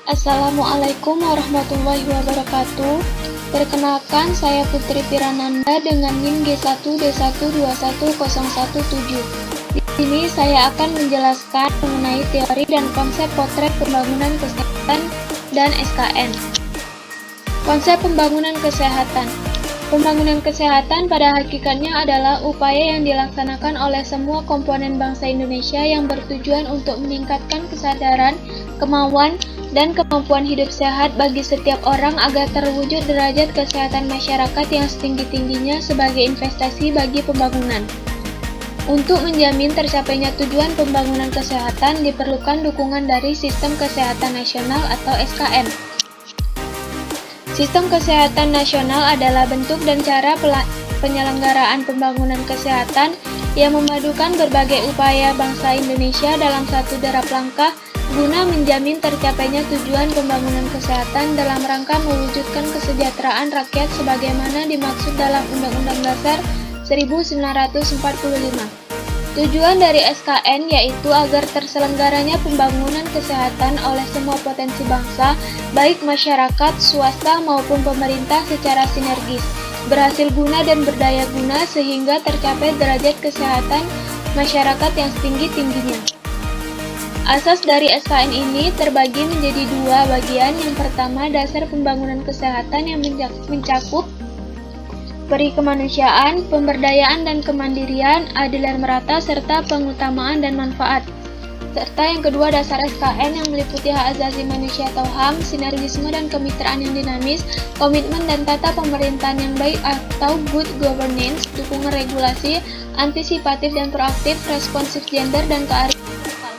Assalamualaikum warahmatullahi wabarakatuh. Perkenalkan, saya Putri Pirananda dengan NIM G1D1210117. Di sini saya akan menjelaskan mengenai teori dan konsep potret pembangunan kesehatan dan SKN. Konsep pembangunan kesehatan. Pembangunan kesehatan pada hakikatnya adalah upaya yang dilaksanakan oleh semua komponen bangsa Indonesia yang bertujuan untuk meningkatkan kesadaran, kemauan, dan kemampuan hidup sehat bagi setiap orang agar terwujud derajat kesehatan masyarakat yang setinggi-tingginya sebagai investasi bagi pembangunan. Untuk menjamin tercapainya tujuan pembangunan kesehatan diperlukan dukungan dari Sistem Kesehatan Nasional atau SKN. Sistem Kesehatan Nasional adalah bentuk dan cara penyelenggaraan pembangunan kesehatan yang memadukan berbagai upaya bangsa Indonesia dalam satu derap langkah guna menjamin tercapainya tujuan pembangunan kesehatan dalam rangka mewujudkan kesejahteraan rakyat sebagaimana dimaksud dalam Undang-Undang Dasar 1945. Tujuan dari SKN yaitu agar terselenggaranya pembangunan kesehatan oleh semua potensi bangsa, baik masyarakat, swasta maupun pemerintah secara sinergis, berhasil guna dan berdaya guna sehingga tercapai derajat kesehatan masyarakat yang setinggi-tingginya. Asas dari SKN ini terbagi menjadi dua bagian. Yang pertama, dasar pembangunan kesehatan yang mencakup peri kemanusiaan, pemberdayaan dan kemandirian, adil dan merata, serta pengutamaan dan manfaat. Serta yang kedua, dasar SKN yang meliputi hak asasi manusia atau HAM, sinergisme dan kemitraan yang dinamis, komitmen dan tata pemerintahan yang baik atau good governance, dukungan regulasi, antisipatif dan proaktif, responsif gender dan kearifan lokal.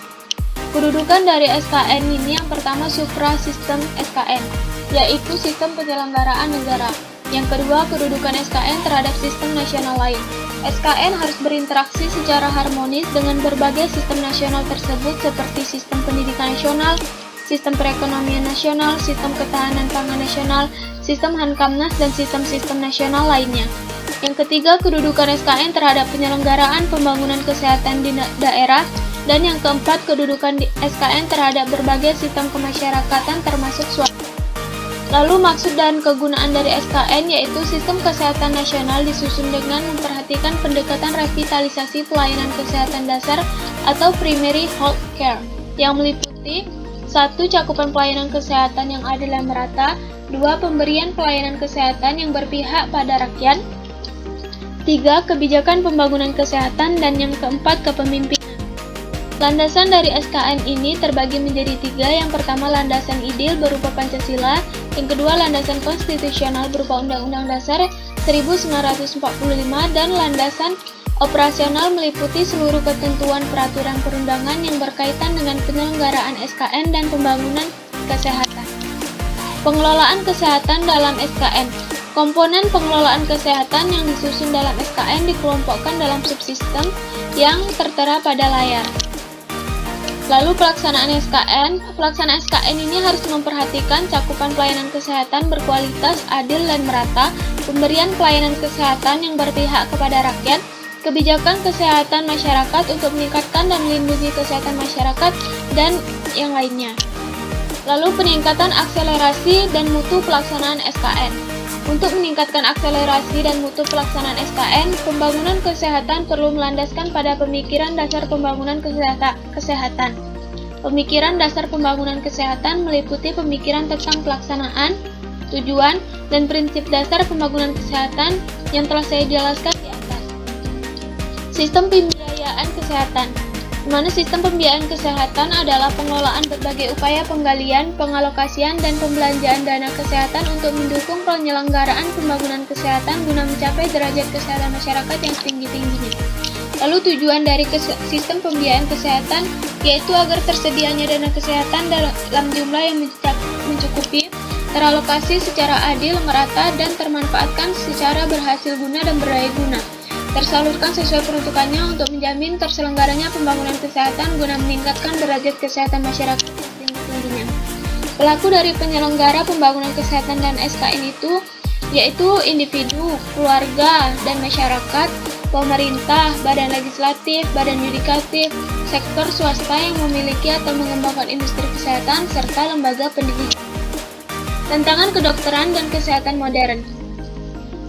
Kedudukan dari SKN ini yang pertama suprasistem SKN, yaitu sistem penyelenggaraan negara. Yang kedua, kedudukan SKN terhadap sistem nasional lain. SKN harus berinteraksi secara harmonis dengan berbagai sistem nasional tersebut seperti sistem pendidikan nasional, sistem perekonomian nasional, sistem ketahanan pangan nasional, sistem Hankamnas, dan sistem-sistem nasional lainnya. Yang ketiga, kedudukan SKN terhadap penyelenggaraan pembangunan kesehatan di daerah. Dan yang keempat, kedudukan SKN terhadap berbagai sistem kemasyarakatan termasuk swasta. Lalu maksud dan kegunaan dari SKN yaitu sistem kesehatan nasional disusun dengan memperhatikan pendekatan revitalisasi pelayanan kesehatan dasar atau primary health care yang meliputi 1. Cakupan pelayanan kesehatan yang adil dan merata, 2. Pemberian pelayanan kesehatan yang berpihak pada rakyat, 3. Kebijakan pembangunan kesehatan, dan yang keempat, kepemimpinan. Landasan dari SKN ini terbagi menjadi 3. Yang pertama, landasan ideal berupa Pancasila. Yang kedua, landasan konstitusional berupa Undang-Undang Dasar 1945. Dan landasan operasional meliputi seluruh ketentuan peraturan perundangan yang berkaitan dengan penyelenggaraan SKN dan pembangunan kesehatan. Pengelolaan kesehatan dalam SKN. Komponen pengelolaan kesehatan yang disusun dalam SKN dikelompokkan dalam subsistem yang tertera pada layar. Lalu pelaksanaan SKN. Pelaksanaan SKN ini harus memperhatikan cakupan pelayanan kesehatan berkualitas, adil dan merata, pemberian pelayanan kesehatan yang berpihak kepada rakyat, kebijakan kesehatan masyarakat untuk meningkatkan dan melindungi kesehatan masyarakat, dan yang lainnya. Lalu peningkatan akselerasi dan mutu pelaksanaan SKN. Untuk meningkatkan akselerasi dan mutu pelaksanaan SKN, pembangunan kesehatan perlu melandaskan pada pemikiran dasar pembangunan kesehatan. Pemikiran dasar pembangunan kesehatan meliputi pemikiran tentang pelaksanaan, tujuan, dan prinsip dasar pembangunan kesehatan yang telah saya jelaskan di atas. Sistem pembiayaan kesehatan, di mana sistem pembiayaan kesehatan adalah pengelolaan berbagai upaya penggalian, pengalokasian, dan pembelanjaan dana kesehatan untuk mendukung penyelenggaraan pembangunan kesehatan guna mencapai derajat kesehatan masyarakat yang setinggi-tingginya. Lalu tujuan dari sistem pembiayaan kesehatan yaitu agar tersedianya dana kesehatan dalam jumlah yang mencukupi, teralokasi secara adil, merata, dan termanfaatkan secara berhasil guna dan berdaya guna, tersalurkan sesuai peruntukannya untuk menjamin terselenggaranya pembangunan kesehatan guna meningkatkan derajat kesehatan masyarakat yang setinggi-tingginya. Pelaku dari penyelenggara pembangunan kesehatan dan SKN itu yaitu individu, keluarga, dan masyarakat, pemerintah, badan legislatif, badan yudikatif, sektor swasta yang memiliki atau mengembangkan industri kesehatan, serta lembaga pendidikan. Tantangan kedokteran dan kesehatan modern.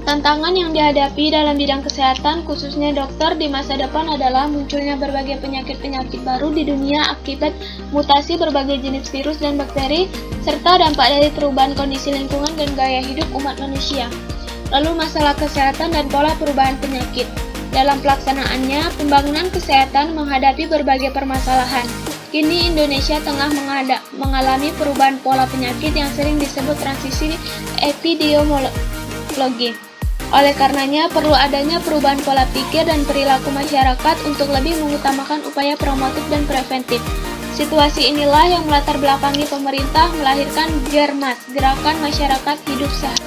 Tantangan yang dihadapi dalam bidang kesehatan, khususnya dokter di masa depan adalah munculnya berbagai penyakit-penyakit baru di dunia akibat mutasi berbagai jenis virus dan bakteri, serta dampak dari perubahan kondisi lingkungan dan gaya hidup umat manusia. Lalu masalah kesehatan dan pola perubahan penyakit. Dalam pelaksanaannya, pembangunan kesehatan menghadapi berbagai permasalahan. Kini Indonesia tengah mengalami perubahan pola penyakit yang sering disebut transisi epidemiologi. Oleh karenanya, perlu adanya perubahan pola pikir dan perilaku masyarakat untuk lebih mengutamakan upaya promotif dan preventif. Situasi inilah yang melatar belakangi pemerintah melahirkan GERMAS, Gerakan Masyarakat Hidup Sehat.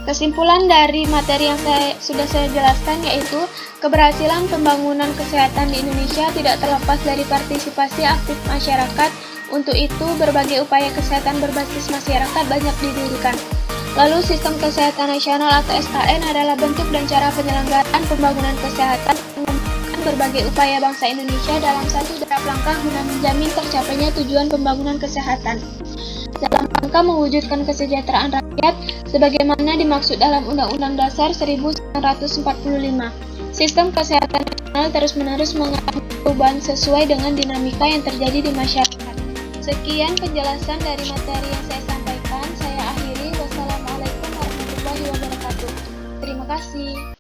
Kesimpulan dari materi yang sudah saya jelaskan yaitu keberhasilan pembangunan kesehatan di Indonesia tidak terlepas dari partisipasi aktif masyarakat. Untuk itu, berbagai upaya kesehatan berbasis masyarakat banyak didirikan. Lalu, Sistem Kesehatan Nasional atau SKN adalah bentuk dan cara penyelenggaraan pembangunan kesehatan yang membangun berbagai upaya bangsa Indonesia dalam satu derap langkah guna menjamin tercapainya tujuan pembangunan kesehatan. Dalam rangka mewujudkan kesejahteraan rakyat, sebagaimana dimaksud dalam Undang-Undang Dasar 1945. Sistem kesehatan nasional terus-menerus mengalami perubahan sesuai dengan dinamika yang terjadi di masyarakat. Sekian penjelasan dari materi yang saya sampaikan. Saya akhiri. Wassalamualaikum warahmatullahi wabarakatuh. Terima kasih.